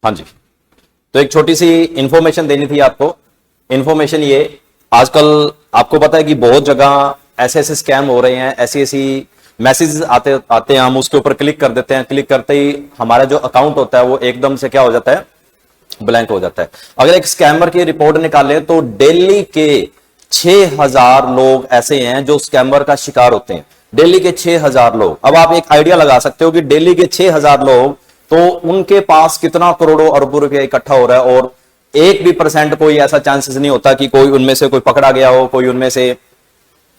हाँ जी, तो एक छोटी सी इंफॉर्मेशन देनी थी आपको। इंफॉर्मेशन ये, आजकल आपको पता है कि बहुत जगह ऐसे ऐसे स्कैम हो रहे हैं, ऐसी ऐसी मैसेज आते आते हैं, हम उसके ऊपर क्लिक कर देते हैं, क्लिक करते ही हमारा जो अकाउंट होता है वो एकदम से क्या हो जाता है, ब्लैंक हो जाता है। अगर एक स्कैमर की रिपोर्ट निकालें तो दिल्ली के 6000 लोग ऐसे हैं जो स्कैमर का शिकार होते हैं। दिल्ली के 6000 लोग। अब आप एक आइडिया लगा सकते हो कि दिल्ली के 6000 लोग, तो उनके पास कितना करोड़ों अरबों रुपया इकट्ठा हो रहा है, और 1% कोई ऐसा चांसेस नहीं होता कि कोई उनमें से कोई पकड़ा गया हो, कोई उनमें से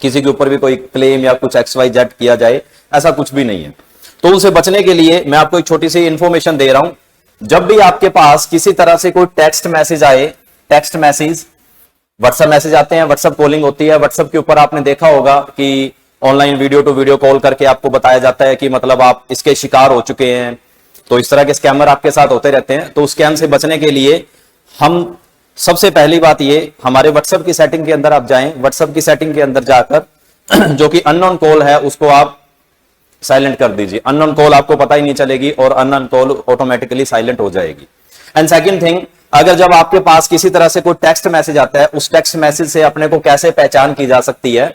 किसी के ऊपर भी कोई क्लेम या कुछ XYZ किया जाए, ऐसा कुछ भी नहीं है। तो उनसे बचने के लिए मैं आपको एक छोटी सी इंफॉर्मेशन दे रहा हूं। जब भी आपके पास किसी तरह से कोई टेक्स्ट मैसेज आए, टेक्स्ट मैसेज, व्हाट्सएप मैसेज आते हैं, व्हाट्सएप कॉलिंग होती है, व्हाट्सएप के ऊपर आपने देखा होगा कि online video to video call करके आपको बताया जाता है कि मतलब आप इसके शिकार हो चुके हैं। तो इस तरह के स्कैमर आपके साथ होते रहते हैं। तो स्कैम से बचने के लिए हम सबसे पहली बात ये, हमारे व्हाट्सएप की सेटिंग के अंदर आप जाएं, व्हाट्सएप की सेटिंग के अंदर जाकर जो कि अननोन कॉल है उसको आप साइलेंट कर दीजिए। अननोन कॉल आपको पता ही नहीं चलेगी और अननोन कॉल ऑटोमेटिकली साइलेंट हो जाएगी। एंड सेकंड थिंग, अगर जब आपके पास किसी तरह से कोई टेक्स्ट मैसेज आता है, उस टेक्स्ट मैसेज से अपने को कैसे पहचान की जा सकती है।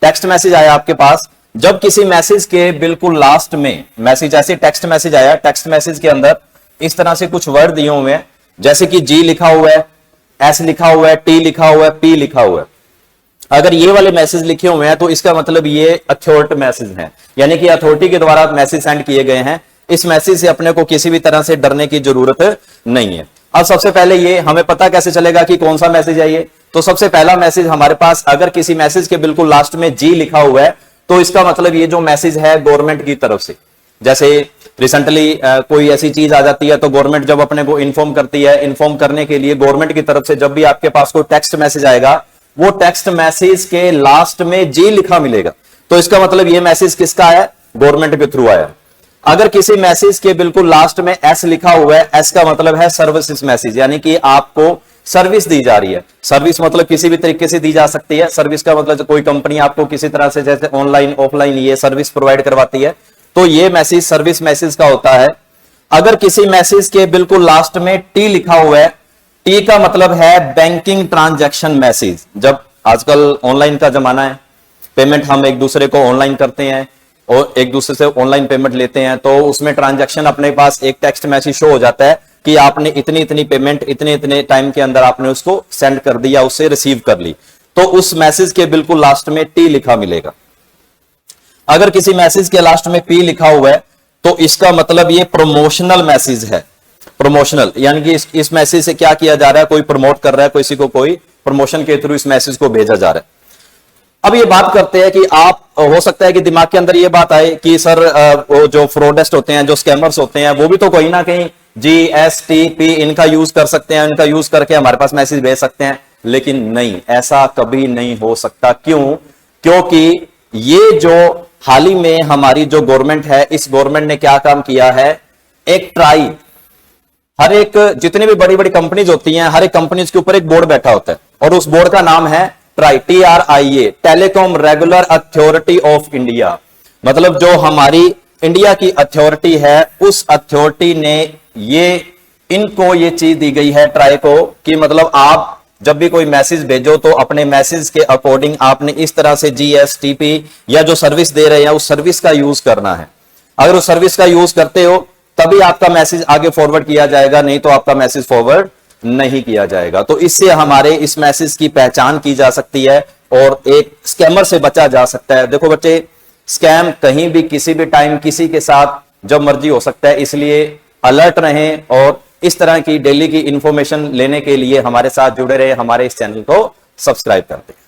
टेक्स्ट मैसेज आया आपके पास, जब किसी मैसेज के बिल्कुल लास्ट में मैसेज, ऐसे टेक्स्ट मैसेज आया, टेक्स्ट मैसेज के अंदर इस तरह से कुछ वर्ड दिए हुए हैं, जैसे कि G लिखा हुआ है, S लिखा हुआ है, T लिखा हुआ है, P लिखा हुआ है। अगर ये वाले मैसेज लिखे हुए हैं तो इसका मतलब ये अथॉरिटी मैसेज हैं, यानी कि अथॉरिटी के द्वारा मैसेज सेंड किए गए हैं। इस मैसेज से अपने को किसी भी तरह से डरने की जरूरत नहीं है। अब सबसे पहले ये हमें पता कैसे चलेगा कि कौन सा मैसेज है ये। तो सबसे पहला मैसेज हमारे पास, अगर किसी मैसेज के बिल्कुल लास्ट में G लिखा हुआ है तो इसका मतलब ये जो मैसेज है गवर्नमेंट की तरफ से। जैसे रिसेंटली कोई ऐसी चीज आ जाती है तो गवर्नमेंट जब अपने को इन्फॉर्म करती है, इन्फॉर्म करने के लिए गवर्नमेंट की तरफ से जब भी आपके पास कोई टेक्स्ट मैसेज आएगा, वो टेक्स्ट मैसेज के लास्ट में G लिखा मिलेगा, तो इसका मतलब ये मैसेज किसका है, गवर्नमेंट के थ्रू आया। अगर किसी मैसेज के बिल्कुल लास्ट में S लिखा हुआ है, S का मतलब है सर्विसेज मैसेज, यानी कि आपको सर्विस दी जा रही है। सर्विस मतलब किसी भी तरीके से दी जा सकती है। सर्विस का मतलब कोई कंपनी आपको किसी तरह से, जैसे ऑनलाइन ऑफलाइन ये सर्विस प्रोवाइड करवाती है, तो ये मैसेज सर्विस मैसेज का होता है। अगर किसी मैसेज के बिल्कुल लास्ट में T लिखा हुआ है, T का मतलब है बैंकिंग ट्रांजैक्शन मैसेज। जब आजकल ऑनलाइन का जमाना है, पेमेंट हम एक दूसरे को ऑनलाइन करते हैं और एक दूसरे से ऑनलाइन पेमेंट लेते हैं, तो उसमें ट्रांजैक्शन अपने पास एक टेक्स्ट मैसेज शो हो जाता है कि आपने इतनी इतनी पेमेंट इतने इतने टाइम के अंदर आपने उसको सेंड कर दी या उससे रिसीव कर ली, तो उस मैसेज के बिल्कुल लास्ट में T लिखा मिलेगा। अगर किसी मैसेज के लास्ट में P लिखा हुआ है तो इसका मतलब ये प्रमोशनल मैसेज है। प्रमोशनल यानी कि इस मैसेज से क्या किया जा रहा है, कोई प्रमोट कर रहा है, किसी को कोई प्रमोशन के थ्रू इस मैसेज को भेजा जा रहा है। अब ये बात करते हैं कि आप, हो सकता है कि दिमाग के अंदर ये बात आए कि सर वो जो फ्रॉडेस्ट होते हैं, जो स्कैमर्स होते हैं, वो भी तो कोई ना कहीं GSTP इनका यूज कर सकते हैं, इनका यूज करके हमारे पास मैसेज भेज सकते हैं। लेकिन नहीं, ऐसा कभी नहीं हो सकता। क्यों? क्योंकि ये जो हाल ही में हमारी जो गवर्नमेंट है, इस गवर्नमेंट ने क्या काम किया है, एक ट्राई, हर एक जितनी भी बड़ी बड़ी कंपनीज होती हैं, हर एक कंपनीज के ऊपर एक बोर्ड बैठा होता है और उस बोर्ड का नाम है try, TRIA, telecom regular authority of India. मतलब जो हमारी इंडिया की अथॉरिटी है, उस अथॉरिटी ने इनको ये चीज दी गई है ट्राई को, कि मतलब आप जब भी कोई मैसेज भेजो तो अपने मैसेज के अकॉर्डिंग आपने इस तरह से GSTP या जो सर्विस दे रहे हैं उस सर्विस का यूज करना है। अगर उस सर्विस का यूज करते हो तभी आपका मैसेज आगे फॉरवर्ड किया जाएगा, नहीं तो आपका मैसेज फॉरवर्ड नहीं किया जाएगा। तो इससे हमारे इस मैसेज की पहचान की जा सकती है और एक स्कैमर से बचा जा सकता है। देखो बच्चे, स्कैम कहीं भी किसी भी टाइम किसी के साथ जब मर्जी हो सकता है, इसलिए अलर्ट रहें और इस तरह की डेली की इंफॉर्मेशन लेने के लिए हमारे साथ जुड़े रहे, हमारे इस चैनल को सब्सक्राइब करते हैं।